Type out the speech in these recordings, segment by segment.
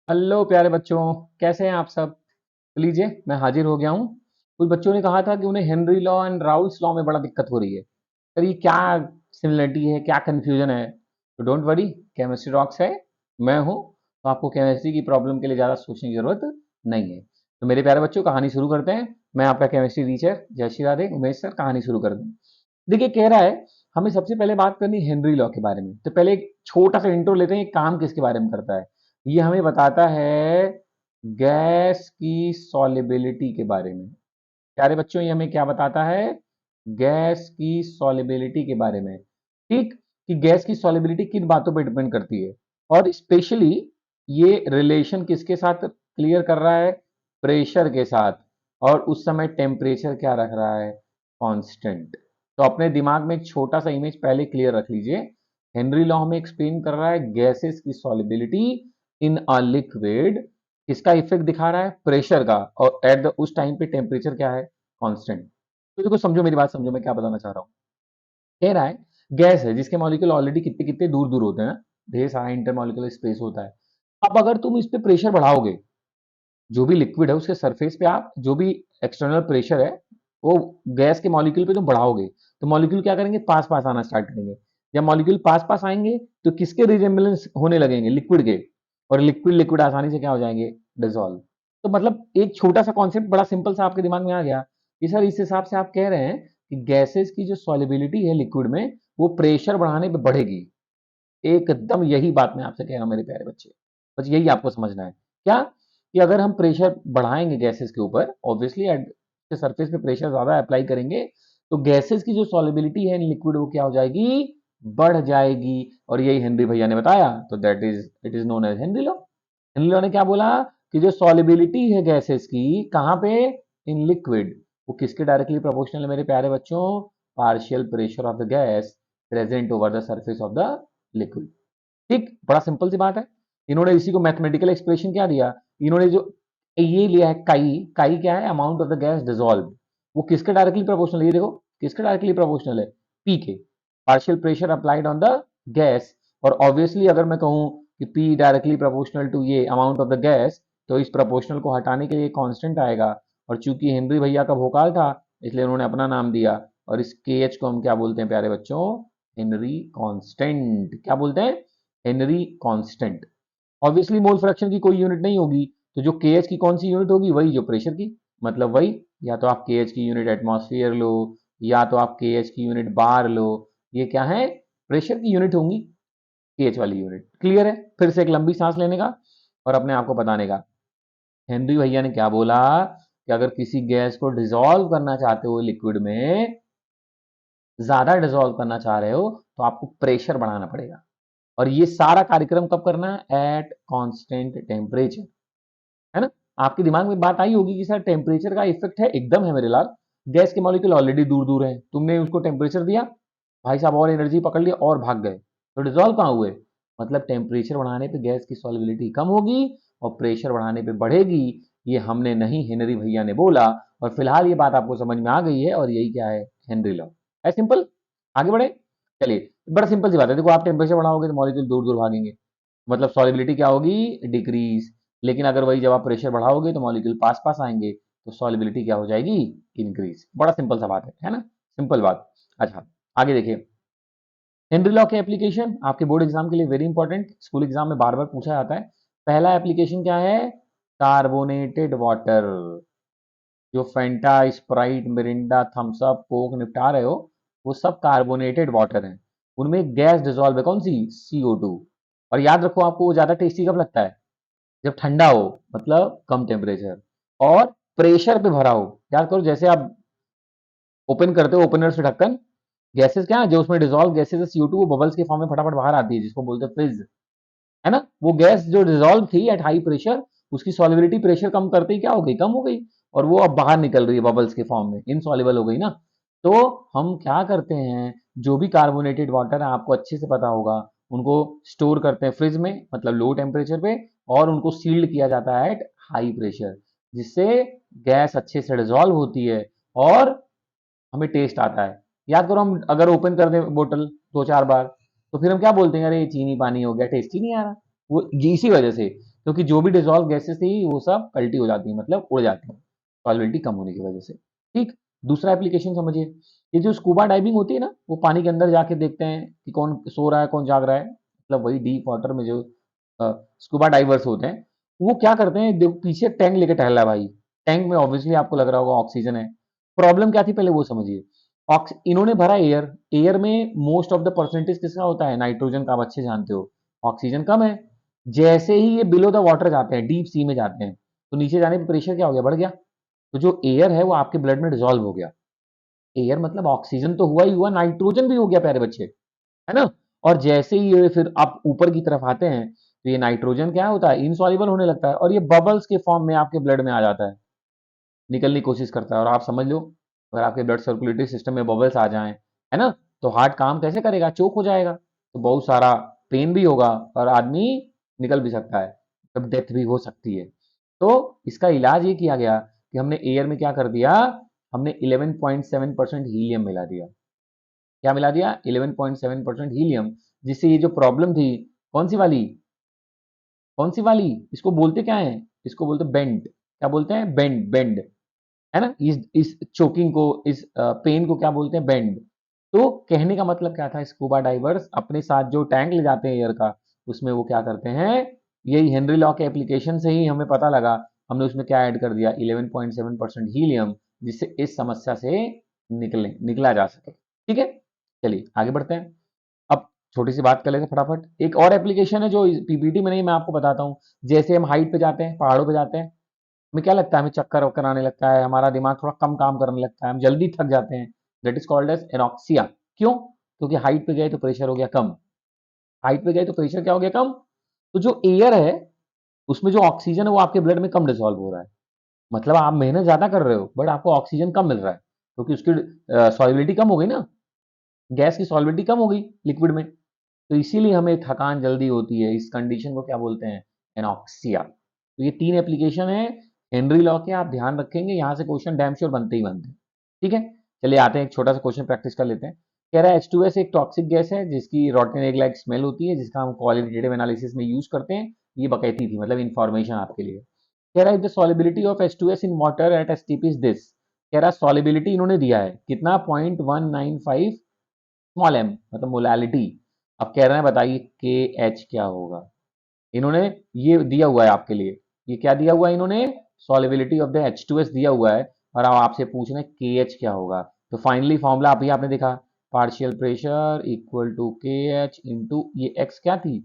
Hello प्यारे बच्चों, कैसे हैं आप सब। तो लीजिए मैं हाजिर हो गया हूँ। कुछ बच्चों ने कहा था कि उन्हें Henry law and Raoult's law में बड़ा दिक्कत हो रही है। पर ये क्या सिमिलरिटी है, क्या कंफ्यूजन है। तो डोंट वरी, केमिस्ट्री रॉक्स है, मैं हूँ। तो आपको केमिस्ट्री की प्रॉब्लम के लिए ज़्यादा सोचने की जरूरत नहीं है। तो मेरे प्यारे बच्चों, कहानी शुरू करते हैं। मैं आपका केमिस्ट्री टीचर जय श्री राधे उमेश सर, कहानी शुरू कर दूँ। देखिए, कह रहा है हमें सबसे पहले बात करनी है हेनरी लॉ के बारे में। तो पहले एक छोटा सा इंट्रो लेते हैं, ये काम किसके बारे में करता है। ये हमें बताता है गैस की सॉलिबिलिटी के बारे में। प्यारे बच्चों, ये हमें क्या बताता है? गैस की सॉलिबिलिटी के बारे में। ठीक, कि गैस की सॉलिबिलिटी किन बातों पर डिपेंड करती है। और स्पेशली ये रिलेशन किसके साथ क्लियर कर रहा है? प्रेशर के साथ। और उस समय टेम्परेचर क्या रख रहा है? कांस्टेंट। तो अपने दिमाग में एक छोटा सा इमेज पहले क्लियर रख लीजिए। हेनरी लॉ हमें एक्सप्लेन कर रहा है गैसेस की सॉलिबिलिटी इन अ लिक्विड। किसका इफेक्ट दिखा रहा है? प्रेशर का। और एट द उस टाइम पे टेम्परेचर क्या है? कांस्टेंट। तो देखो, समझो मेरी बात, समझो मैं क्या बताना चाह रहा हूँ। कह रहा है गैस है जिसके मॉलिक्यूल ऑलरेडी कितने कितने दूर दूर होते हैं, ढेर सारा इंटरमॉलिक्यूलर स्पेस होता है। अब अगर तुम इस पे प्रेशर बढ़ाओगे, जो भी लिक्विड है उसके सरफेस पे आप जो भी एक्सटर्नल प्रेशर है वो गैस के मॉलिक्यूल पे तुम बढ़ाओगे, तो मॉलिक्यूल क्या करेंगे? पास पास आना स्टार्ट करेंगे। जब मॉलिक्यूल पास पास आएंगे तो किसके रिजेम्बलेंस होने लगेंगे? लिक्विड के। और लिक्विड लिक्विड आसानी से क्या हो जाएंगे? डिजोल्व। तो मतलब एक छोटा सा कॉन्सेप्ट बड़ा सिंपल सा आपके दिमाग में आ गया कि सर इस हिसाब से आप कह रहे हैं कि गैसेस की जो सॉलिबिलिटी है लिक्विड में वो प्रेशर बढ़ाने पे बढ़ेगी। एकदम यही बात मैं आपसे कह रहा हूँ मेरे प्यारे बच्चे। बस यही आपको समझना है। क्या? कि अगर हम प्रेशर बढ़ाएंगे गैसेस के ऊपर, ऑब्वियसली एट के सरफेस पे प्रेशर ज्यादा अप्लाई करेंगे, तो गैसेस की जो सॉलिबिलिटी है इन लिक्विड वो क्या हो जाएगी? बढ़ जाएगी। और यही हेनरी भैया ने बताया, तो that is it is known as Henry law. Henry law ने क्या बोला? कि जो सॉलिबिलिटी है गैसेस की, कहाँ पे? In liquid. वो किसके डायरेक्टली प्रोपोर्शनल है मेरे प्यारे बच्चों? Partial pressure of the gas present over the surface of the liquid. ठीक, बड़ा सिंपल सी बात है। इन्होंने इसी को मैथमेटिकल एक्सप्रेशन क्या दिया? इन्होंने जो ये लिया है काई। काई क्या है? Amount of the gas dissolve. वो किसके डायरेक्टली प्रोपोर्शनल है? ये देखो, किसके डायरेक्टली प्रोपोर्शनल है? पी के। Partial pressure applied on the gas. और ऑब्वियसली अगर मैं कहूं कि पी डायरेक्टली प्रोपोर्शनल टू ये अमाउंट ऑफ द गैस, तो इस प्रोपोर्शनल को हटाने के लिए कांस्टेंट आएगा। और चूंकि हेनरी भैया का भोकाल था, इसलिए उन्होंने अपना नाम दिया। और इस के एच को हम क्या बोलते हैं प्यारे बच्चों? Henry constant. क्या बोलते हैं? Henry constant. Obviously mole fraction की कोई यूनिट नहीं होगी, तो जो के एच की कौन सी यूनिट होगी? वही जो प्रेशर की। मतलब वही, या तो आप के एच की यूनिट एटमॉस्फेयर लो, या तो आप के एच की यूनिट बार लो। ये क्या है? प्रेशर की यूनिट होंगी, के एच वाली यूनिट। क्लियर है? फिर से एक लंबी सांस लेने का और अपने आप को बताने का। हेनरी भैया ने क्या बोला? कि अगर किसी गैस को डिसॉल्व करना चाहते हो लिक्विड में, ज्यादा डिसॉल्व करना चाह रहे हो, तो आपको प्रेशर बढ़ाना पड़ेगा। और ये सारा कार्यक्रम कब करना है? At constant temperature. है ना? आपके दिमाग में बात आई होगी कि सर टेम्परेचर का इफेक्ट है। एकदम है मेरे लाल। गैस के मॉलिक्यूल ऑलरेडी दूर दूर हैं, तुमने उसको टेम्परेचर दिया, भाई साहब और एनर्जी पकड़ लिया और भाग गए, तो डिजोल्व कहाँ हुए? मतलब टेम्परेचर बढ़ाने पे गैस की सॉल्युबिलिटी कम होगी और प्रेशर बढ़ाने पे बढ़ेगी। ये हमने नहीं, हेनरी भैया ने बोला। और फिलहाल ये बात आपको समझ में आ गई है, और यही क्या है? हेनरी लॉ है। सिंपल। आगे बढ़े। चलिए, बड़ा सिंपल सी बात है। देखो, आप टेम्परेचर बढ़ाओगे तो मॉलिक्यूल दूर दूर भागेंगे, मतलब सॉलिबिलिटी क्या होगी? डिक्रीज। लेकिन अगर वही जब आप प्रेशर बढ़ाओगे तो मॉलिक्यूल पास पास आएंगे, तो सॉलिबिलिटी क्या हो जाएगी? इंक्रीज। बड़ा सिंपल सा बात है ना? सिंपल बात। अच्छा, आगे देखिए। हेनरी लॉ के एप्लीकेशन आपके बोर्ड एग्जाम के लिए वेरी इंपॉर्टेंट, स्कूल एग्जाम में बार बार पूछा जाता है। पहला एप्लीकेशन क्या है? Carbonated water. जो Fanta, Sprite, Mirinda, Thums Up, Coke निपटा रहे हो, वो सब कार्बोनेटेड वाटर हैं। उनमें गैस डिजोल्व है, कौन सी? CO2। और याद रखो, आपको वो ज्यादा टेस्टी कब लगता है? जब ठंडा हो, मतलब कम टेम्परेचर और प्रेशर पे भरा हो। याद करो, जैसे आप ओपन करते हो ओपनर से ढक्कन, गैसेस क्या है जो उसमें डिजोल्व गैसेस है, CO2, वो बबल्स के फॉर्म में फटाफट बाहर आती है, जिसको बोलते हैं फ्रिज। है ना? वो गैस जो डिजोल्व थी एट हाई प्रेशर, उसकी सॉलिबिलिटी प्रेशर कम करते ही क्या हो गई? कम हो गई। और वो अब बाहर निकल रही है बबल्स के फॉर्म में, इनसॉल्युबल हो गई ना। तो हम क्या करते हैं? जो भी कार्बोनेटेड वाटर है, आपको अच्छे से पता होगा, उनको स्टोर करते हैं फ्रिज में, मतलब लो टेम्परेचर पे। और उनको सील्ड किया जाता है एट हाई प्रेशर, जिससे गैस अच्छे से डिजोल्व होती है और हमें टेस्ट आता है। याद करो, हम अगर ओपन कर दें बोतल दो चार बार, तो फिर हम क्या बोलते हैं? अरे ये चीनी पानी हो गया, टेस्ट ही नहीं आ रहा। वो इसी वजह से क्योंकि जो भी डिजॉल्व गैसेस थी वो सब पल्टी हो जाती है, मतलब उड़ जाती है सॉल्युबिलिटी कम होने की वजह से। ठीक, दूसरा एप्लीकेशन समझिए, ये जो स्कूबा डाइविंग होती है ना, वो पानी के अंदर जाके देखते हैं कि कौन सो रहा है कौन जाग रहा है, मतलब वही डीप वाटर में जो स्कूबा डाइवर्स होते हैं, वो क्या करते हैं, देखो पीछे टैंक लेके टहल रहा है भाई, टैंक में ऑब्वियसली आपको लग रहा होगा ऑक्सीजन है। प्रॉब्लम क्या थी पहले वो समझिए। इन्होंने भरा एयर, एयर में मोस्ट ऑफ द परसेंटेज किसका होता है, नाइट्रोजन का, आप अच्छे जानते हो, ऑक्सीजन कम है। जैसे ही ये बिलो द वाटर जाते हैं, डीप सी में जाते हैं, तो नीचे जाने पर प्रेशर क्या हो गया, बढ़ गया। तो जो एयर है वो आपके ब्लड में डिसॉल्व हो गया। एयर मतलब ऑक्सीजन तो हुआ ही हुआ, नाइट्रोजन भी हो गया प्यारे बच्चे, है ना। और जैसे ही ये फिर आप ऊपर की तरफ आते हैं, तो ये नाइट्रोजन क्या होता है, इनसॉल्युबल होने लगता है, और ये बबल्स के फॉर्म में आपके ब्लड में आ जाता है, निकलने की कोशिश करता है। और आप समझ लो, अगर आपके ब्लड सर्कुलेटरी सिस्टम में बबल्स आ जाएं, है ना, तो हार्ट काम कैसे करेगा, चोक हो जाएगा, तो बहुत सारा पेन भी होगा और आदमी निकल भी सकता है, तब डेथ भी हो सकती है। तो इसका इलाज ये किया गया कि हमने एयर में क्या कर दिया, हमने 11.7% हीलियम मिला दिया। क्या मिला दिया, 11.7% हीलियम, जिससे ये जो प्रॉब्लम थी, कौन सी वाली, कौन सी वाली, इसको बोलते क्या है, इसको बोलते बेंड, क्या बोलते हैं, बेंड, बेंड, है ना, इस चोकिंग को, इस पेन को क्या बोलते हैं, बेंड। तो कहने का मतलब क्या था, स्कूबा डाइवर्स अपने साथ जो टैंक ले जाते हैं एयर का, उसमें वो क्या करते हैं, यही हेनरी लॉ के एप्लीकेशन से ही हमें पता लगा, हमने उसमें क्या ऐड कर दिया, 11.7% हीलियम, जिससे इस समस्या से निकला जा सके। ठीक है, चलिए आगे बढ़ते हैं। अब छोटी सी बात कर लेते हैं फटाफट, एक और एप्लीकेशन है जो पीपीटी में नहीं, मैं आपको बताता हूँ। जैसे हम हाइट पे जाते हैं, पहाड़ों पे जाते हैं, हमें क्या लगता है, हमें चक्कर वक्कर आने लगता है, हमारा दिमाग थोड़ा कम काम करने लगता है, हम जल्दी थक जाते हैं, that is called as anoxia. क्यों, क्योंकि हाइट पे गए तो प्रेशर हो गया कम, हाइट पे गए तो प्रेशर क्या हो गया कम, तो जो एयर है उसमें जो ऑक्सीजन है वो आपके ब्लड में कम डिसॉल्व हो रहा है, मतलब आप मेहनत ज्यादा कर रहे हो बट आपको ऑक्सीजन कम मिल रहा है, क्योंकि उसकी सॉल्युबिलिटी कम हो गई ना, गैस की सॉल्युबिलिटी कम हो गई लिक्विड में, तो इसीलिए हमें थकान जल्दी होती है, इस कंडीशन को क्या बोलते हैं, एनॉक्सिया। तो ये तीन एप्लीकेशन है हेनरी लॉ के, आप ध्यान रखेंगे, यहाँ से क्वेश्चन डैम श्योर बनते ही बनते हैं। ठीक है, चलिए आते हैं एक छोटा सा क्वेश्चन प्रैक्टिस कर लेते हैं। कह रहा है H2S एक टॉक्सिक गैस है जिसकी रॉटन एग लाइक स्मेल होती है, जिसका हम क्वालिटेटिव एनालिसिस में यूज करते हैं। ये बकैती थी, मतलब इन्फॉर्मेशन आपके लिए। कह रहा है the solubility of H2S in water at STP is this. कह रहा है सॉलिबिलिटी इन्होंने दिया है कितना, 0.195 स्मॉल एम, मतलब मोलालिटी। अब कह रहे हैं बताइए के एच क्या होगा, इन्होंने ये दिया हुआ है आपके लिए, ये क्या दिया हुआ है इन्होंने, सॉलिबिलिटी ऑफ द H2S दिया हुआ है, और अब आपसे पूछ रहे हैं के एच क्या होगा। तो फाइनली फॉर्मूला अभी आपने देखा, पार्शियल प्रेशर इक्वल टू के एच इंटू ये एक्स क्या थी,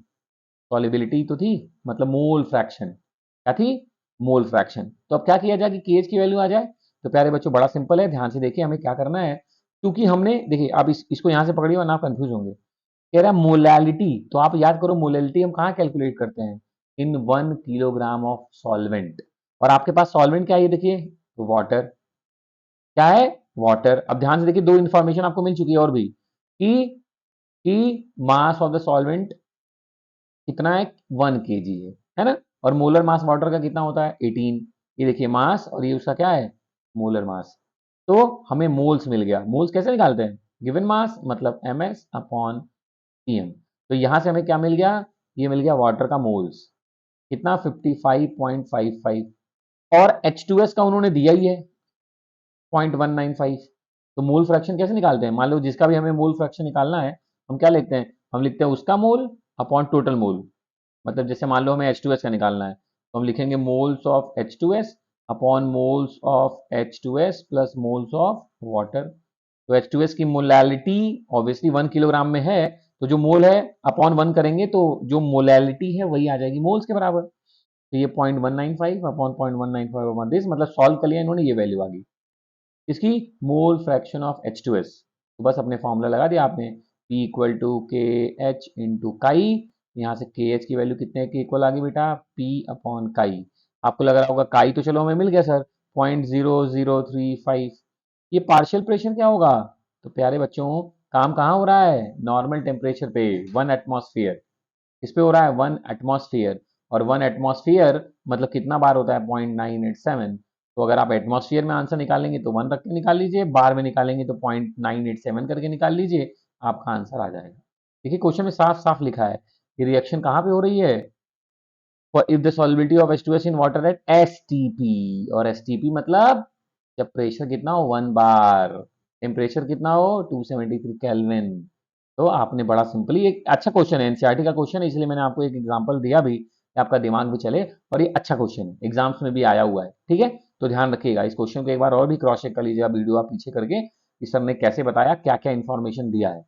सॉलिबिलिटी तो थी, मतलब मोल फ्रैक्शन, क्या थी, मोल फ्रैक्शन। तो अब क्या किया जाए कि केएच की वैल्यू आ जाए, तो प्यारे बच्चों बड़ा सिंपल है, ध्यान से देखिए हमें क्या करना है, क्योंकि हमने देखिए, आप इसको यहां से पकड़िए वरना आप कंफ्यूज होंगे। कह रहा है मोलैलिटी, तो आप याद करो मोलैलिटी हम कहाँ कैलकुलेट करते हैं, इन 1 किलोग्राम ऑफ सॉल्वेंट, और आपके पास सॉल्वेंट क्या है ये देखिए, वाटर, क्या है, वाटर। अब ध्यान से देखिए, दो इंफॉर्मेशन आपको मिल चुकी है और भी, कि मास ऑफ द सॉल्वेंट कितना है, 1 kg है ना, और मोलर मास वाटर का कितना होता है, 18। ये देखिए मास, और ये उसका क्या है, मोलर मास। तो हमें मोल्स मिल गया, मोल्स कैसे निकालते हैं, गिवन मास मतलब ms अपॉन pm। तो यहां से हमें क्या मिल गया, ये मिल गया वाटर का मोल्स, कितना 55.55, और H2S का उन्होंने दिया ही है 0.195। तो मोल फ्रैक्शन कैसे निकालते हैं, मान लो जिसका भी हमें मोल फ्रैक्शन निकालना है, हम क्या लिखते हैं, हम लिखते हैं उसका मोल अपॉन टोटल मोल, मतलब जैसे मान लो हमें H2S का निकालना है, तो हम लिखेंगे moles of H2S upon moles of H2S plus moles of water. तो H2S की मोलैलिटी ऑब्वियसली 1 किलोग्राम में है, तो जो मोल है अपॉन 1 करेंगे तो जो मोलैलिटी है वही आ जाएगी मोल्स के बराबर। तो ये 0.195 अपॉन 0.195 अपॉन दिस, मतलब सॉल्व कर लिया इन्होंने, ये वैल्यू आ गई इसकी, मोल फ्रैक्शन ऑफ H2S। तो बस अपने फॉर्मूला लगा दिया आपने, P इक्वल टू के एच इंटू काई, यहाँ से के एच की वैल्यू कितने के इक्वल आ गई बेटा, P अपॉन काई। आपको लग रहा होगा काई तो चलो हमें मिल गया सर, 0.0035। ये पार्शियल प्रेशर क्या होगा, तो प्यारे बच्चों काम कहाँ हो रहा है, नॉर्मल टेम्परेचर पे, 1 एटमॉस्फेयर, इस पे हो रहा है 1 एटमॉस्फेयर, और 1 एटमॉस्फेयर मतलब कितना बार होता है, 0.987। तो अगर आप एटमॉस्फेयर में आंसर निकालेंगे तो 1 रख के निकाल लीजिए, बार में निकालेंगे तो 0.987 करके निकाल लीजिए, आपका आंसर आ जाएगा। देखिए क्वेश्चन में साफ साफ लिखा है कि रिएक्शन कहाँ पे हो रही है, for if the solubility of H2S in water at STP, और STP मतलब जब प्रेशर कितना हो 1 बार, टेम्परेचर कितना हो 273 केल्विन। तो आपने बड़ा सिंपली, एक अच्छा क्वेश्चन है, एनसीईआरटी का क्वेश्चन है, इसलिए मैंने आपको एक एग्जांपल दिया भी कि आपका दिमाग भी चले, और ये अच्छा क्वेश्चन है, एग्जाम्स में भी आया हुआ है, ठीक है। तो ध्यान रखिएगा इस क्वेश्चन को, एक बार और भी क्रॉस चेक कर लीजिएगा वीडियो आप पीछे करके कि सर ने कैसे बताया, क्या क्या इन्फॉर्मेशन दिया है।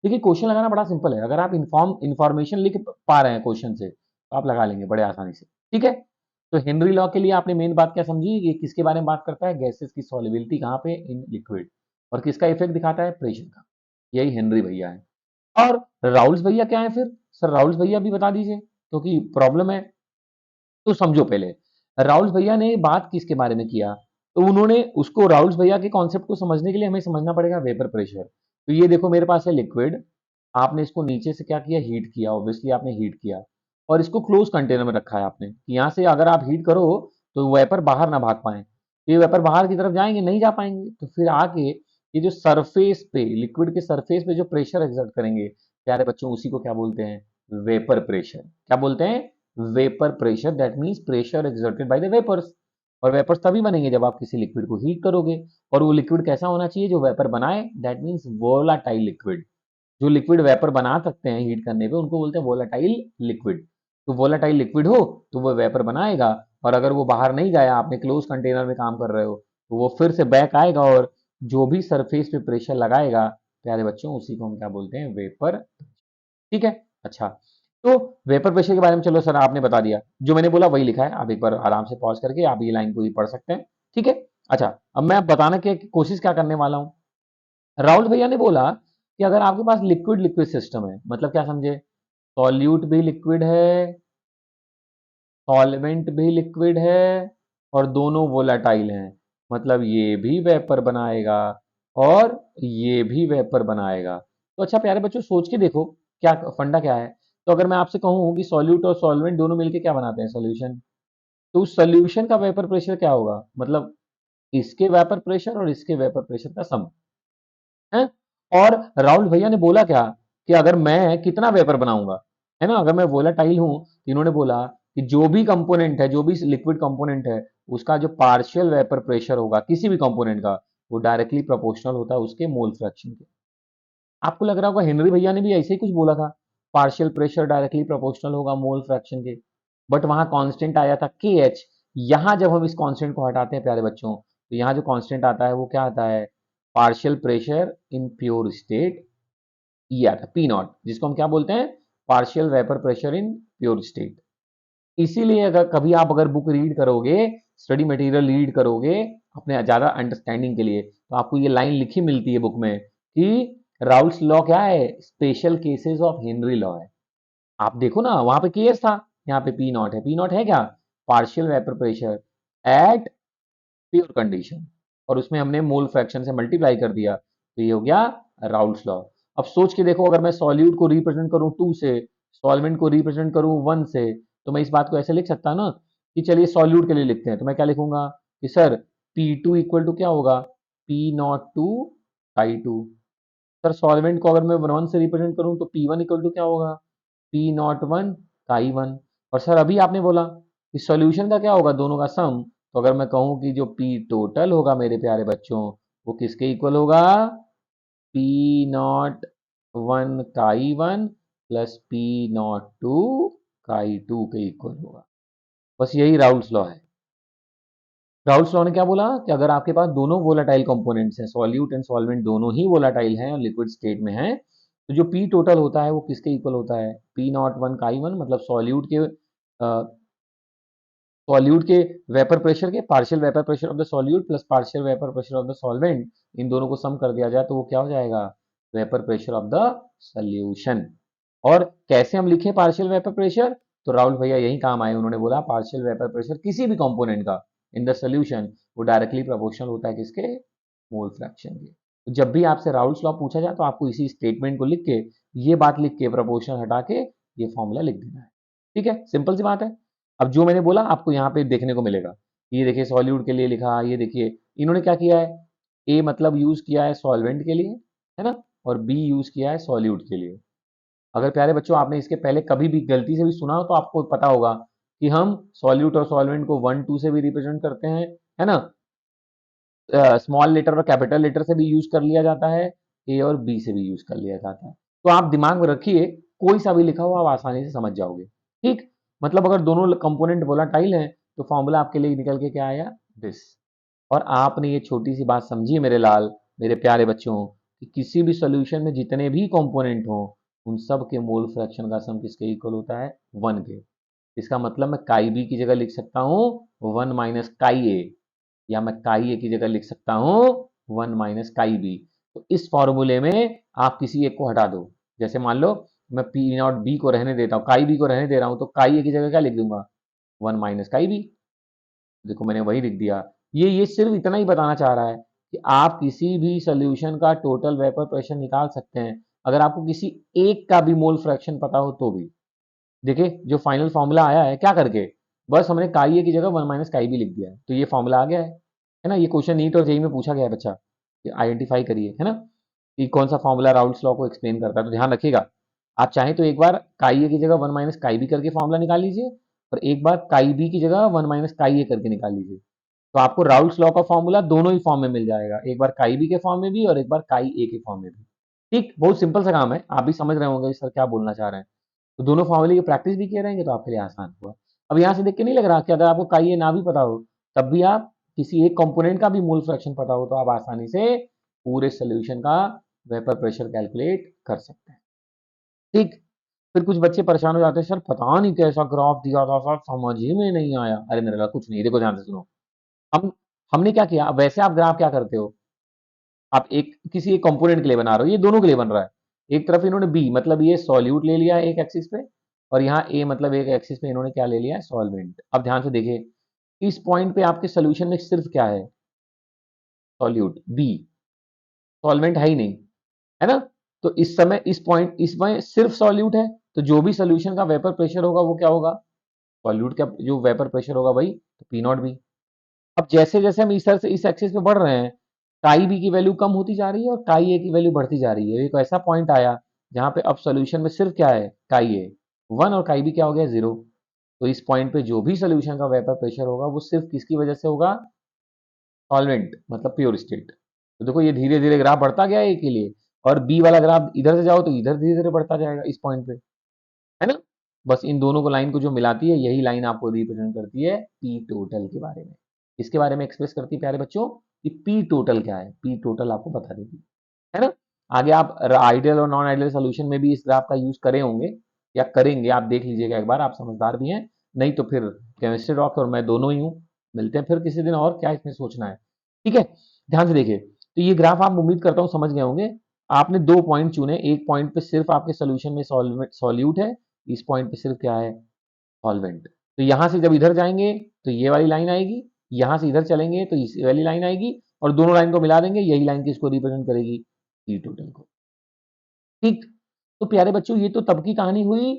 देखिए क्वेश्चन लगाना बड़ा सिंपल है, अगर आप इन्फॉर्मेशन लिख पा रहे हैं क्वेश्चन से तो आप लगा लेंगे बड़े आसानी से, ठीक है। तो हेनरी लॉ के लिए आपने मेन बात क्या समझी, ये किसके बारे में बात करता है, गैसेस की सॉल्युबिलिटी कहाँ पे, इन लिक्विड, और किसका इफेक्ट दिखाता है, प्रेशर का। यही हेनरी भैया है। और राउल्स भैया क्या है फिर, सर राउल्स भैया भी बता दीजिए क्योंकि प्रॉब्लम है। तो समझो पहले, राउल्स भैया ने बात किसके बारे में किया, तो उन्होंने उसको, राउल्स भैया के कॉन्सेप्ट को समझने के लिए हमें समझना पड़ेगा वेपर प्रेशर। तो ये देखो मेरे पास है लिक्विड, आपने इसको नीचे से क्या किया, हीट किया, ऑब्वियसली आपने हीट किया, और इसको क्लोज कंटेनर में रखा है आपने, यहाँ से अगर आप हीट करो तो वेपर बाहर ना भाग पाए, ये वेपर बाहर की तरफ जाएंगे, नहीं जा पाएंगे, तो फिर आके ये जो सरफेस पे, लिक्विड के सरफेस पे जो प्रेशर एक्सर्ट करेंगे प्यारे बच्चों, उसी को क्या बोलते हैं, वेपर प्रेशर। क्या बोलते हैं, vapour pressure, that means pressure exerted by the vapours. और वेपर्स तभी बनेंगे जब आप किसी लिक्विड को हीट करोगे, और वो लिक्विड कैसा होना चाहिए, जो वेपर बनाए, दैट मीन्स वोलाटाइल लिक्विड। जो लिक्विड वेपर बना सकते हैं हीट करने पे उनको बोलते हैं वोलाटाइल लिक्विड। तो वोलाटाइल लिक्विड हो तो वो वेपर बनाएगा, और अगर वो बाहर नहीं गया, आपने क्लोज कंटेनर में काम कर रहे हो, तो वो फिर से बैक आएगा, और जो भी सरफेस पे प्रेशर लगाएगा प्यारे बच्चों, उसी को हम क्या बोलते हैं, वेपर। ठीक है। अच्छा, तो वेपर प्रेशर के बारे में चलो सर आपने बता दिया, जो मैंने बोला वही लिखा है, आप एक बार आराम से पॉज करके आप ये लाइन पूरी पढ़ सकते हैं, ठीक है। अच्छा, अब मैं बताने की कोशिश क्या करने वाला हूँ, राहुल भैया ने बोला कि अगर आपके पास लिक्विड लिक्विड सिस्टम है, मतलब क्या समझे, सॉल्यूट भी लिक्विड है, सॉल्वेंट भी लिक्विड है, और दोनों वोलाटाइल हैं, मतलब ये भी वेपर बनाएगा और ये भी वेपर बनाएगा। तो अच्छा प्यारे बच्चों सोच के देखो क्या फंडा क्या है। तो अगर मैं आपसे कहूं कि सॉल्यूट और सॉल्वेंट दोनों मिलके क्या बनाते हैं, सॉल्यूशन, तो उस सॉल्यूशन का वेपर प्रेशर क्या होगा, मतलब इसके वेपर प्रेशर और इसके वेपर प्रेशर का सम है। और राहुल भैया ने बोला क्या, कि अगर मैं कितना वेपर बनाऊंगा, है ना, अगर मैं वोलाटाइल हूं, तो इन्होंने बोला कि जो भी कंपोनेंट है, जो भी लिक्विड कंपोनेंट है, उसका जो पार्शियल वेपर प्रेशर होगा किसी भी कंपोनेंट का, वो डायरेक्टली प्रोपोर्शनल होता है उसके मोल फ्रैक्शन के। आपको लग रहा होगा हेनरी भैया ने भी ऐसे ही कुछ बोला था, पार्शियल प्रेशर डायरेक्टली प्रोपोर्शनल होगा मोल फ्रैक्शन के, बट वहां कांस्टेंट आया था के एच। यहां जब हम इस कांस्टेंट को हटाते हैं प्यारे बच्चों, तो यहाँ जो कांस्टेंट आता है वो क्या आता है, partial pressure in pure state, ये आता है पी नॉट, जिसको हम क्या बोलते हैं, partial vapour pressure in pure state. इसीलिए अगर कभी आप अगर बुक रीड करोगे, स्टडी मटेरियल रीड करोगे अपने ज्यादा अंडरस्टैंडिंग के लिए, तो आपको ये लाइन लिखी मिलती है बुक में कि राउल्स लॉ क्या है, special cases of Henry law है। आप देखो ना वहां पे केस था, यहाँ पे पी नॉट है, पी नॉट है क्या, partial vapour pressure at pure condition, और उसमें हमने मोल फ्रैक्शन से मल्टीप्लाई कर दिया, तो ये हो गया राउल्स लॉ। अब सोच के देखो, अगर मैं सॉल्यूट को रिप्रेजेंट करूं 2 से, सॉल्वेंट को रिप्रेजेंट करूं 1 से, तो मैं इस बात को ऐसे लिख सकता ना कि चलिए सॉल्यूट के लिए लिखते हैं, तो मैं क्या लिखूंगा कि सर P2 इक्वल टू क्या होगा, P nought to I2। Sir solvent को अगर मैं 1 से रिप्रेजेंट करूं तो P1 इक्वल टू क्या होगा, P नॉट 1 I1। और सर अभी आपने बोला कि सॉल्यूशन का क्या होगा, दोनों का सम, तो अगर मैं कहूं कि जो P टोटल होगा मेरे प्यारे बच्चों, वो किसके इक्वल होगा, P नॉट 1 काई 1 प्लस P नॉट 2 काई 2 के इक्वल होगा। बस यही राउल्स लॉ है। राउल्स लॉ ने क्या बोला कि अगर आपके पास दोनों वोलाटाइल कंपोनेंट्स हैं, सॉल्यूट एंड सॉल्वेंट दोनों ही वोलाटाइल हैं और लिक्विड स्टेट में हैं, तो जो पी टोटल होता है वो किसके इक्वल होता है, पी नॉट 1 काई 1, मतलब सॉल्यूट के वेपर प्रेशर के, partial vapour pressure of the solute plus partial vapour pressure of the solvent, इन दोनों को सम कर दिया जाए तो वो क्या हो जाएगा, vapour pressure of the solution. और कैसे हम लिखे पार्शियल वेपर प्रेशर, तो राहुल भैया यही काम आए, उन्होंने बोला पार्शियल वेपर प्रेशर किसी भी कंपोनेंट का इन द सोल्यूशन वो डायरेक्टली प्रोपोर्शनल होता है किसके, मोल फ्रैक्शन के। तो जब भी आपसे राउल्स लॉ पूछा जाए तो आपको इसी स्टेटमेंट को लिख के, ये बात लिख के, प्रोपोर्शनल हटा के ये फॉर्मूला लिख देना है, ठीक है, सिंपल सी बात है। अब जो मैंने बोला आपको यहाँ पे देखने को मिलेगा, ये देखिए सॉल्यूट के लिए लिखा, ये देखिए इन्होंने क्या किया है, ए मतलब यूज किया है सॉल्वेंट के लिए, है ना, और बी यूज किया है सॉल्यूट के लिए। अगर प्यारे बच्चों आपने इसके पहले कभी भी गलती से भी सुना हो तो आपको पता होगा कि हम सॉल्यूट और सॉल्वेंट को 1 2 से भी रिप्रेजेंट करते हैं, है ना? स्मॉल लेटर और कैपिटल लेटर से भी यूज कर लिया जाता है, ए और बी से भी यूज कर लिया जाता है। तो आप दिमाग में रखिए, कोई सा भी लिखा हो आप आसानी से समझ जाओगे। ठीक, मतलब अगर दोनों कंपोनेंट वोलाटाइल हैं तो फॉर्मूला आपके लिए निकल के क्या आया, दिस। और आपने ये छोटी सी बात समझी मेरे लाल, मेरे प्यारे बच्चों, कि किसी भी सॉल्यूशन में जितने भी कंपोनेंट हो उन सब के मोल फ्रैक्शन का सम किसके इक्वल होता है, 1 के। इसका मतलब मैं काई बी की जगह लिख सकता हूँ 1 माइनस काई ए, या मैं काई ए की जगह लिख सकता हूँ 1 माइनस काई बी। तो इस फॉर्मूले में आप किसी एक को हटा दो। जैसे मान लो मैं पी नॉट बी को रहने देता हूँ, काई बी को रहने दे रहा हूँ, तो काई ए की जगह क्या लिख दूंगा, 1 माइनस काई बी। देखो मैंने वही लिख दिया। ये सिर्फ इतना ही बताना चाह रहा है कि आप किसी भी सोल्यूशन का टोटल वेपर प्रेशर निकाल सकते हैं, अगर आपको किसी एक का भी मोल फ्रैक्शन पता हो तो भी। देखिए जो फाइनल फॉर्मूला आया है क्या करके, बस हमने काई ए की जगह 1 माइनस काई बी लिख दिया है, तो ये फॉर्मूला आ गया है ना? ये क्वेश्चन नीट और जेई में पूछा गया है बच्चा, आइडेंटिफाई करिए, है ना, कि कौन सा फॉर्मूला राउल्स लॉ को एक्सप्लेन करता है। तो ध्यान रखिएगा, आप चाहें तो एक बार काई ए की जगह 1 माइनस काई बी करके फॉर्मूला निकाल लीजिए, और एक बार काई बी की जगह 1 माइनस काई ए करके निकाल लीजिए। तो आपको राउल्स लॉ का फॉर्मूला दोनों ही फॉर्म में मिल जाएगा, एक बार काई बी के फॉर्म में भी और एक बार काई ए के फॉर्म में भी। ठीक, बहुत सिंपल सा काम है, आप भी समझ रहे होंगे सर क्या बोलना चाह रहे हैं। तो दोनों फॉर्मूले की प्रैक्टिस भी किए रहेंगे तो आपके लिए आसान हुआ। अब यहाँ से देख के नहीं लग रहा कि अगर आपको काई ए ना भी पता हो तब भी आप किसी एक कंपोनेंट का भी मोल फ्रैक्शन पता हो तो आप आसानी से पूरे सोल्यूशन का वेपर प्रेशर कैलकुलेट कर सकते हैं। ठीक, फिर कुछ बच्चे परेशान हो जाते हैं, सर पता नहीं कैसा ग्राफ दिया था सर, समझ ही में नहीं आया। अरे मेरे लाल कुछ नहीं, देखो ध्यान से सुनो। हम हमने क्या किया, वैसे आप ग्राफ क्या करते हो, आप एक किसी एक कंपोनेंट के लिए बना रहे हो, ये दोनों के लिए बन रहा है। एक तरफ इन्होंने बी मतलब ये सॉल्यूट ले लिया है एक एक्सिस पे, और यहाँ ए मतलब एक एक्सिस पे इन्होंने क्या ले लिया है, सॉल्वेंट। अब ध्यान से देखिए, इस पॉइंट पे आपके सोल्यूशन में सिर्फ क्या है, सॉल्यूट, बी, सॉल्वेंट है ही नहीं, है ना? तो इस समय इस पॉइंट इसमें सिर्फ सॉल्यूट है, तो जो भी सोल्यूशन का वेपर प्रेशर होगा वो क्या होगा, सॉल्यूट का जो वेपर प्रेशर होगा वही, तो पी नॉट बी। अब जैसे जैसे हम इस तरह से इस एक्सिस पे बढ़ रहे हैं, काई बी की वैल्यू कम होती जा रही है और काई ए की वैल्यू बढ़ती जा रही है। एक ऐसा पॉइंट आया जहां पे अब सोल्यूशन में सिर्फ क्या है, काई ए 1 और काई बी क्या हो गया, 0। तो इस पॉइंट पे जो भी सोल्यूशन का वेपर प्रेशर होगा वो सिर्फ किसकी वजह से होगा, सॉल्वेंट मतलब प्योर स्टेट। तो देखो ये धीरे धीरे ग्राफ बढ़ता गया ए के लिए, और बी वाला ग्राफ इधर से जाओ तो इधर धीरे धीरे बढ़ता जाएगा इस पॉइंट पे, है ना? बस इन दोनों को लाइन को जो मिलाती है यही लाइन आपको रिप्रेजेंट करती है पी टोटल के बारे में। इसके बारे में एक्सप्रेस करती है प्यारे बच्चों कि पी टोटल क्या है, पी टोटल आपको बता देगी, है ना? आगे आप आइडियल और नॉन आइडियल सोल्यूशन में भी इस ग्राफ का यूज करे होंगे या करेंगे, आप देख लीजिएगा एक बार, आप समझदार भी हैं। नहीं तो फिर केमिस्ट्री रॉक और मैं दोनों ही हूँ, मिलते हैं फिर किसी दिन, और क्या इसमें सोचना है। ठीक है, ध्यान से देखिए, तो ये ग्राफ आप उम्मीद करता हूँ समझ गए होंगे। आपने दो पॉइंट चुने, एक पॉइंट पे सिर्फ आपके सोल्यूशन में सॉल्यूट है, इस पॉइंट पे सिर्फ क्या है, सॉल्वेंट। तो यहां से जब इधर जाएंगे तो ये वाली लाइन आएगी, यहां से इधर चलेंगे तो इस वाली लाइन आएगी, और दोनों लाइन को मिला देंगे, यही लाइन किसको रिप्रेजेंट करेगी, पी टोटल को। ठीक, तो प्यारे बच्चों ये तो तब की कहानी हुई,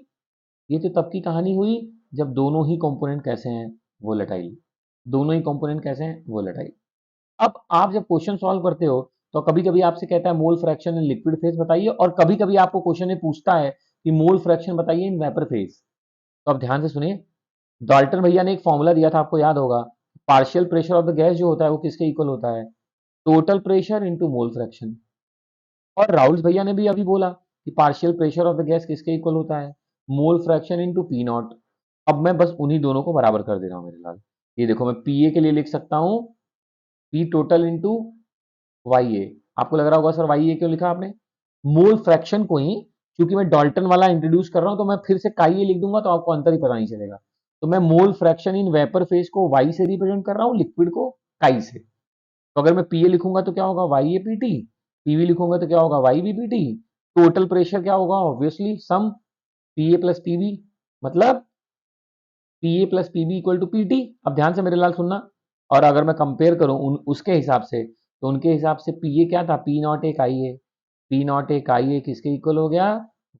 ये तो तब की कहानी हुई जब दोनों ही कंपोनेंट कैसे हैं, वोलेटाइल। दोनों ही कंपोनेंट कैसे हैं, वोलेटाइल। अब आप जब क्वेश्चन सॉल्व करते हो तो कभी कभी आपसे कहता है mole fraction in liquid phase बताइए, और कभी कभी आपको क्वेश्चन में पूछता है कि मोल फ्रैक्शन बताइए इन वेपर फेज। तो आप ध्यान से सुनिए, डाल्टन भैया ने एक फॉर्मूला दिया था, आपको याद होगा, partial pressure of the gas जो होता है वो किसके इक्वल होता है, total pressure into mole fraction. और राहुल भैया ने भी अभी बोला कि partial pressure of the gas किसके इक्वल होता है, mole fraction into P not. अब मैं बस उन्हीं दोनों को बराबर कर दे रहा हूं मेरे लाल। ये देखो मैं पी ए के लिए लिख सकता हूं पी टोटल इंटू वाई ए। आपको लग रहा होगा सर वाई ए क्यों लिखा आपने, मोल फ्रैक्शन को ही, क्योंकि मैं डाल्टन वाला इंट्रोड्यूस कर रहा हूं तो मैं फिर से काई ए लिख दूंगा तो आपको अंतर ही पता नहीं चलेगा। तो मैं mole fraction in vapour phase को वाई से रिप्रेजेंट कर रहा हूं, लिक्विड को काई से। तो अगर मैं पी ए लिखूंगा तो क्या होगा, Y A P T, PB लिखूंगा तो क्या होगा, Y B P T. Total pressure क्या होगा, obviously sum P A plus PB, मतलब P A plus PB equal to P T. अब ध्यान से मेरे लाल सुनना, और अगर मैं कंपेयर करूं उसके हिसाब से, तो उनके हिसाब से पी ए क्या था, पी नॉट एक आई ए, पी नॉट एक आई ए किसके इक्वल हो गया,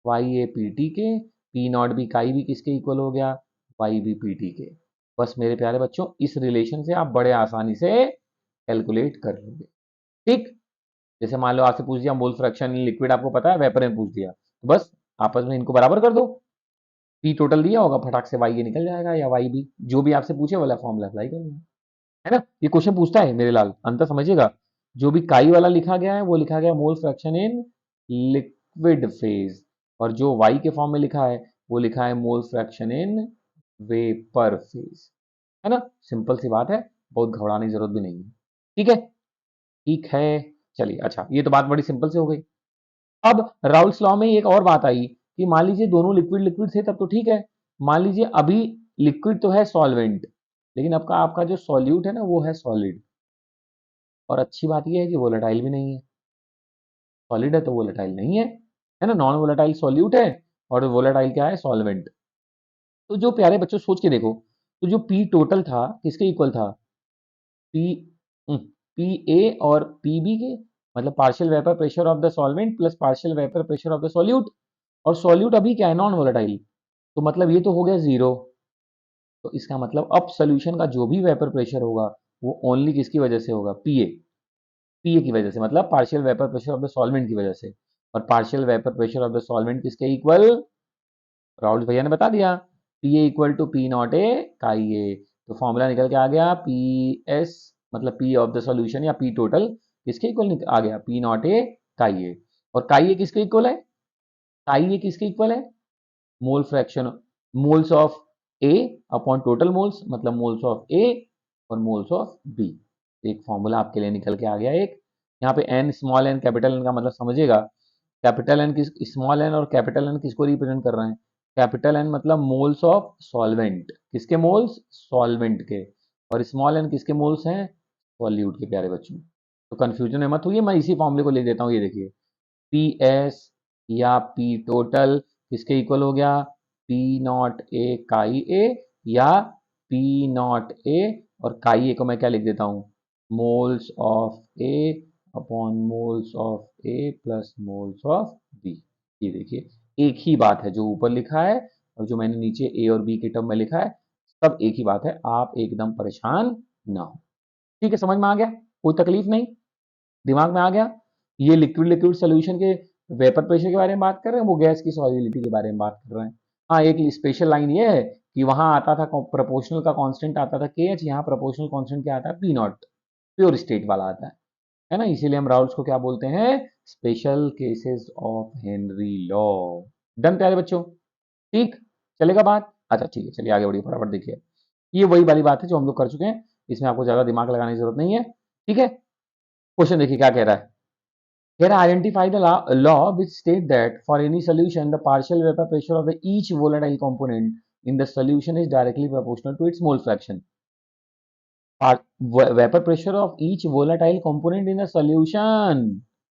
वाई ए पी टी के। पी नॉट बी काई भी किसके इक्वल हो गया, वाई बी पी टी के। बस मेरे प्यारे बच्चों इस रिलेशन से आप बड़े आसानी से कैलकुलेट कर लोगे। ठीक, जैसे मान लो आपसे पूछ दिया मोल फ्रैक्शन इन लिक्विड आपको पता है, वेपर में पूछ दिया, तो बस आपस में इनको बराबर कर दो। पी टोटल दिया होगा, फटाक से वाई ये निकल जाएगा, या वाई बी, जो भी आपसे पूछे वाला फॉर्मूला अप्लाई कर लेना, है ना। ये क्वेश्चन पूछता है मेरे लाल, अंतर समझिएगा। जो भी काई वाला लिखा गया है वो लिखा गया mole fraction in liquid phase, और जो वाई के फॉर्म में लिखा है वो लिखा है mole fraction in vapour phase, है ना। सिंपल सी बात है, बहुत घबराने की जरूरत भी नहीं है। ठीक है, ठीक है। चलिए, अच्छा ये तो बात बड़ी सिंपल से हो गई। अब राउल्स लॉ में एक और बात आई कि मान लीजिए दोनों लिक्विड लिक्विड थे तब तो ठीक है। मान लीजिए अभी लिक्विड तो है सॉल्वेंट, लेकिन आपका आपका जो सॉल्यूट है ना वो है सॉलिड, और अच्छी बात यह है कि वोलेटाइल भी नहीं है। सॉलिड है तो वोलेटाइल नहीं है ना। नॉन वोलेटाइल सॉल्यूट है, और वोलेटाइल क्या है, सॉल्वेंट। तो जो प्यारे बच्चों सोच के देखो, तो जो पी टोटल था किसके इक्वल था, पी पी ए और पी बी के, मतलब partial vapour pressure of the solvent plus partial vapour pressure of the solute, और सॉल्यूट अभी क्या है, नॉन वोलेटाइल, तो मतलब ये तो हो गया जीरो। तो इसका मतलब अब सोल्यूशन का जो भी वेपर प्रेशर होगा वो ओनली किसकी वजह से होगा, पीए, पीए की वजह से, मतलब partial vapour pressure of the solvent की वजह से। और partial vapour pressure of the solvent किसके इक्वल, राहुल भैया ने बता दिया, P A equal to P nought A chi A. तो फॉर्मूला निकल के आ गया पी एस, मतलब पी ऑफ द सॉल्यूशन या पी टोटल किसके इक्वल आ गया, पी नॉट ए काई ए। और काई ए किसके इक्वल है, काई ए किसके इक्वल है, mole fraction, moles of A upon total moles, मतलब मोल्स ऑफ ए और मोल्स ऑफ बी। एक फॉर्मूला आपके लिए निकल के आ गया एक। यहाँ पे N, small N, capital N का मतलब समझिएगा। कैपिटल एन किस, स्मॉल एन और कैपिटल एन किसको रिप्रेजेंट कर रहे हैं, कैपिटल एन मतलब मोल्स ऑफ सॉल्वेंट, किसके मोल्स, सॉल्वेंट के, और स्मॉल एन किसके मोल्स हैं, सॉल्यूट के, प्यारे बच्चों। तो कंफ्यूजन में मत होइए, मैं इसी फॉर्मूले को ले देता हूँ, ये देखिए, पी एस या पी टोटल किसके इक्वल हो गया, पी नॉट ए काई ए, या पी नॉट ए और काई ए को मैं क्या लिख देता हूँ, moles of A upon moles of A plus moles of B. ये देखिए एक ही बात है, जो ऊपर लिखा है और जो मैंने नीचे ए और बी के टर्म में लिखा है, सब एक ही बात है, आप एकदम परेशान ना हो। ठीक है, समझ में आ गया, कोई तकलीफ नहीं, दिमाग में आ गया। ये लिक्विड लिक्विड सोल्यूशन के वेपर प्रेशर के बारे में बात कर रहे हैं, वो गैस की सॉलिबिलिटी के बारे में बात कर रहे हैं। हाँ, एक स्पेशल लाइन ये है कि वहां आता था प्रोपोर्शनल का कांस्टेंट आता था के एच, यहाँ प्रोपोर्शनल कांस्टेंट क्या आता है, पी नॉट, प्योर स्टेट वाला आता है ना। इसीलिए हम राउल्स को क्या बोलते हैं, special cases of Henry law. Done प्यारे बच्चों, ठीक, चलेगा बात। अच्छा ठीक है, चलिए आगे बढ़िए फटाफट। देखिए ये वही वाली बात है जो हम लोग कर चुके हैं, इसमें आपको ज्यादा दिमाग लगाने की जरूरत नहीं है। ठीक है, क्वेश्चन देखिए क्या कह रहा है। Here identify the law which state that for any solution the partial vapor pressure of the each volatile component in the solution is directly proportional to its mole fraction. Vapor pressure of each volatile component in the solution,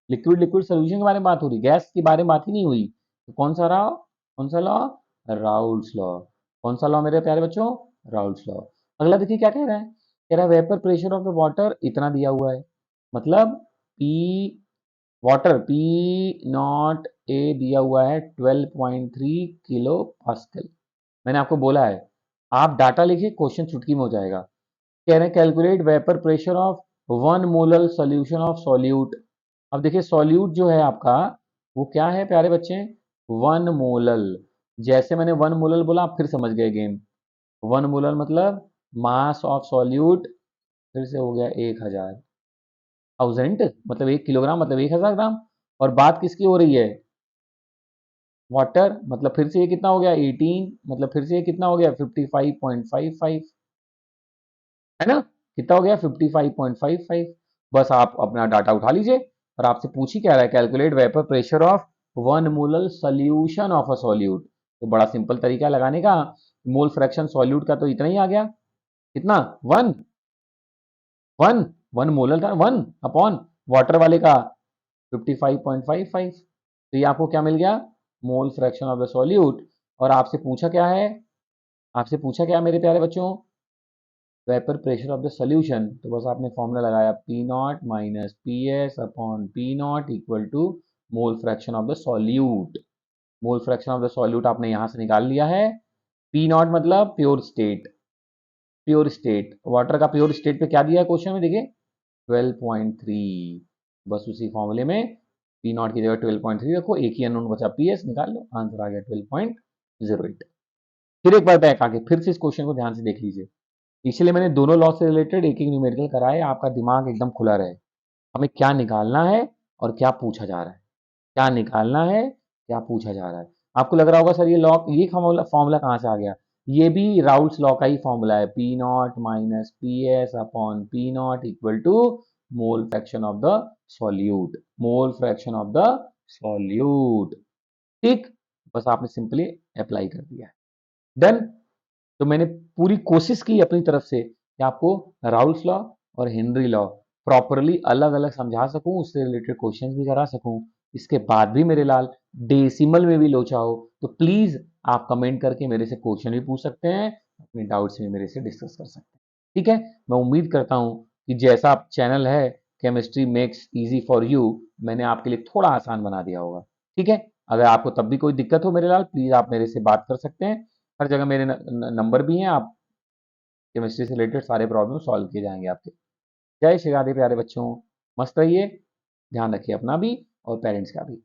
liquid liquid solution के बारे में बात हो रही, gas के बारे में बात ही नहीं हुई। तो कौन सा लॉ, कौन सा लॉ, राउल्स लॉ। कौन सा लॉ मेरे प्यारे बच्चों, राउल्स लॉ। अगला देखिए क्या कह रहा है, कह रहा है vapour pressure of the water इतना दिया हुआ है, मतलब पी वाटर पी नॉट ए दिया हुआ है 12.3 किलो पास्कल। मैंने आपको बोला है आप डाटा लिखिए, क्वेश्चन चुटकी में हो जाएगा। कह रहे हैं calculate vapour pressure of 1 molar solution of solute. अब देखिए सॉल्यूट जो है आपका वो क्या है प्यारे बच्चे, 1 मोलल। जैसे मैंने 1 मोलल बोला आप फिर समझ गए गेम। 1 मोलल मतलब मास ऑफ सॉल्यूट, फिर से हो गया 1000, थाउजेंड मतलब 1 किलोग्राम, मतलब 1000 ग्राम। और बात किसकी हो रही है, वाटर, मतलब फिर से ये कितना हो गया 18, मतलब फिर से ये कितना हो गया 55.55, है ना। कितना हो गया 55.55। बस आप अपना डाटा उठा लीजिए, और आपसे पूछ ही क्या रहा है, calculate vapour pressure of 1 molar solution of a solute. तो बड़ा सिंपल तरीका है लगाने का, मोल फ्रैक्शन सॉल्यूट का तो इतना ही आ गया, कितना, वन, वन, 1 मोलर था 1 अपॉन वाटर वाले का 55.55। तो ये आपको क्या मिल गया, मोल फ्रैक्शन ऑफ द सॉल्यूट। और आपसे पूछा क्या है, आपसे पूछा क्या मेरे प्यारे बच्चों, vapour pressure of the solution. तो बस आपने फॉर्मूला लगाया P nought minus P S upon P nought equal to mole fraction of the solute. Mole fraction of the solute आपने यहां से निकाल लिया है। पी नॉट मतलब pure state, pure state water का प्योर स्टेट पे क्या दिया है क्वेश्चन में, देखिए 12.3। बस उसी फॉर्मूले में पी नॉट की जगह 12.3 रखो, एक ही अननोन बचा पी एस, निकाल लो, आंसर आ गया 12.08। फिर एक बार बैक आके फिर से इस क्वेश्चन को ध्यान से देख लीजिए। इसलिए मैंने दोनों लॉ से रिलेटेड एक एक न्यूमेरिकल कराए, आपका दिमाग एकदम खुला रहे। हमें क्या निकालना है और क्या पूछा जा रहा है, क्या निकालना है, क्या पूछा जा रहा है। आपको लग रहा होगा सर ये फॉर्मूला फॉर्मूला कहाँ से आ गया। ये भी राउल्स लॉ का ही फॉर्मूला है, P nought minus P S upon P nought equal to mole fraction of the solute, mole fraction of the solute. ठीक, बस आपने सिंपली अप्लाई कर दिया है, डन। तो मैंने पूरी कोशिश की अपनी तरफ से कि आपको राउल्स लॉ और हेनरी लॉ प्रॉपरली अलग अलग समझा सकूं, उससे रिलेटेड क्वेश्चन भी करा सकूं। इसके बाद भी मेरे लाल डेसिमल में भी लोचा हो तो प्लीज आप कमेंट करके मेरे से क्वेश्चन भी पूछ सकते हैं, अपने डाउट्स भी मेरे से डिस्कस कर सकते हैं। ठीक है, मैं उम्मीद करता हूं कि जैसा चैनल है chemistry makes easy for you, मैंने आपके लिए थोड़ा आसान बना दिया होगा। ठीक है, अगर आपको तब भी कोई दिक्कत हो मेरे लाल, प्लीज आप मेरे से बात कर सकते हैं। हर जगह मेरे नंबर भी हैं, आप केमिस्ट्री से रिलेटेड सारे प्रॉब्लम सॉल्व किए जाएंगे आपके। जय श्री राधे प्यारे बच्चों, मस्त रहिए, ध्यान रखिए अपना भी और पेरेंट्स का भी।